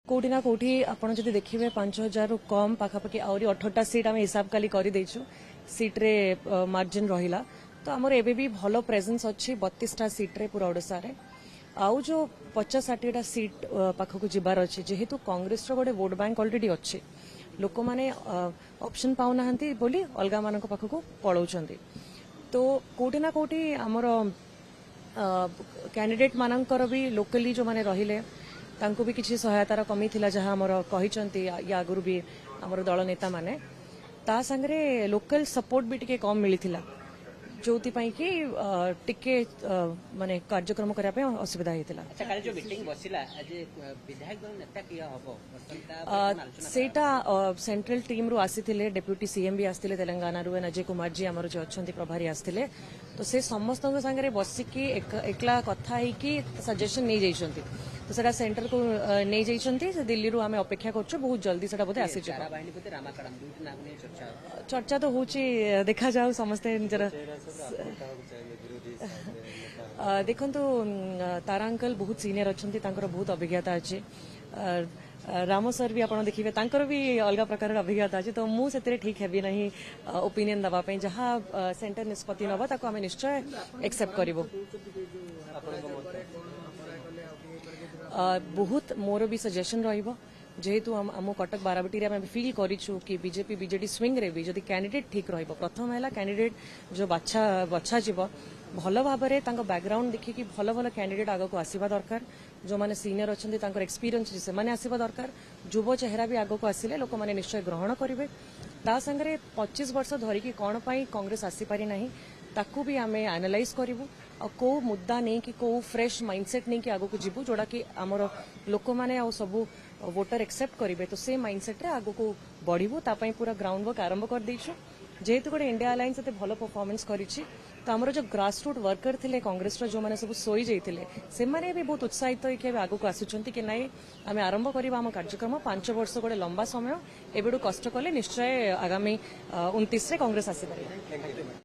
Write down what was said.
कोठी ना कोठी आपण जदि देखिए 5000 रु कम पाखापाखि आहरी 18टा सीट आम हिसाब काली कर सीट रे मार्जिन रहिला तो आमर एबे भी भलो प्रेजेंस अच्छी 32टा सीट रे पूरा ओडिशा रे आउ जो 50-60टा सीट पाखक जीवार अच्छे जेहेतु कांग्रेस रो गोटे वोट बैंक ऑलरेडी अच्छे लोक माने ऑप्शन पाउना बोली अलगा मान पाखक पलाउछंती तो कोठी ना कोठी आमर कैंडिडेट मानकर भी लोकली जो माने रहिले तांको भी किसी सहायतार कमी थिला जहाँ आमर कहिसंती या आगुरु भी आमर दल नेता माने ता संगरे लोकल सपोर्ट भी टिके कम मिलिथिला जोति पई कि टिके माने कार्यक्रम करिया पे असुविधा हेतिला। अच्छा काल जो मीटिंग बसिला आज विधायक दल नेता किया हबो सेटा सेंट्रल टीम रु आसीथिले डेप्यूटी सीएम भी आसीथिले तेलंगाना रु अजय कुमार जी हमर जो अछंती प्रभारी आसीथिले तो से समस्त संगरे बसिकी एकला कथा है कि सजेशन नहीं जाइछंती तो सेटा सेंटर को नहीं जाइछंती से दिल्ली रु आमे अपेक्षा करछु बहुत जल्दी सेटा बोधे आसी चारा बाहिनी पते रामाकरम दुइट नाम ने चर्चा तो होची देखा जाऊ समस्त निजर देखो तारा अंकल बहुत सीनियर अच्छी बहुत अभिज्ञता अच्छे राम सर भी आपड़ देखिए तांकर भी अलग प्रकार अभिज्ञता अच्छे तो मुझे ठीक है नहीं ओपिनियन दवाई जहाँ सेंटर निष्पत्ति नवा ताको आमे निश्चय एक्सेप्ट करिवो। बहुत मोर भी सजेशन रहिबो जेहेतु आम कटक बाराबटी में फिल करूँ कि बीजेपी बीजेडी स्विंग रे भी जदि कैंडिडेट ठीक रहिबो प्रथम है कैंडिडेट जो बछा जीव भल भाव में बैकग्राउंड देखिए भल भल कैंडिडेट आग को आसवा दरकार जो मैंने सीनियर अच्छा एक्सपीरियंस से आसवा दरकार युव चेहरा भी आग को आसिले लोक मैंने निश्चय ग्रहण करेंगे ता संगे 25 वर्ष धरिकी कौन पाई कांग्रेस आसीपारी ना ताकू भी आम एनालाइज करूँ आ कौ मुद्दा नहीं कि कौ फ्रेश माइंडसेट नहीं कि आग को जीवु जोड़ा कि आमर लोक मैंने सबू वोटर एक्सेप्ट करेंगे तो से माइंडसेट रे आग को बढ़ू तापाई पूरा ग्राउंड वर्क आरंभ कर देइछु जेहेतु गोटे इंडिया अलायंस एते भलो परफॉर्मेंस करिछि तो आमर जो ग्रासरूट वर्कर थिले कांग्रेस जो मैंने सब सोई जाइथिले से माने भी बहुत उत्साहित होइके आग को आसुचंती कि नाई आमे आरंभ करिबा हम कार्यक्रम 5 वर्ष गोटे लंबा समय एबेडू कष्ट कले निश्चय आगामी 29 रे कांग्रेस आसी पारे।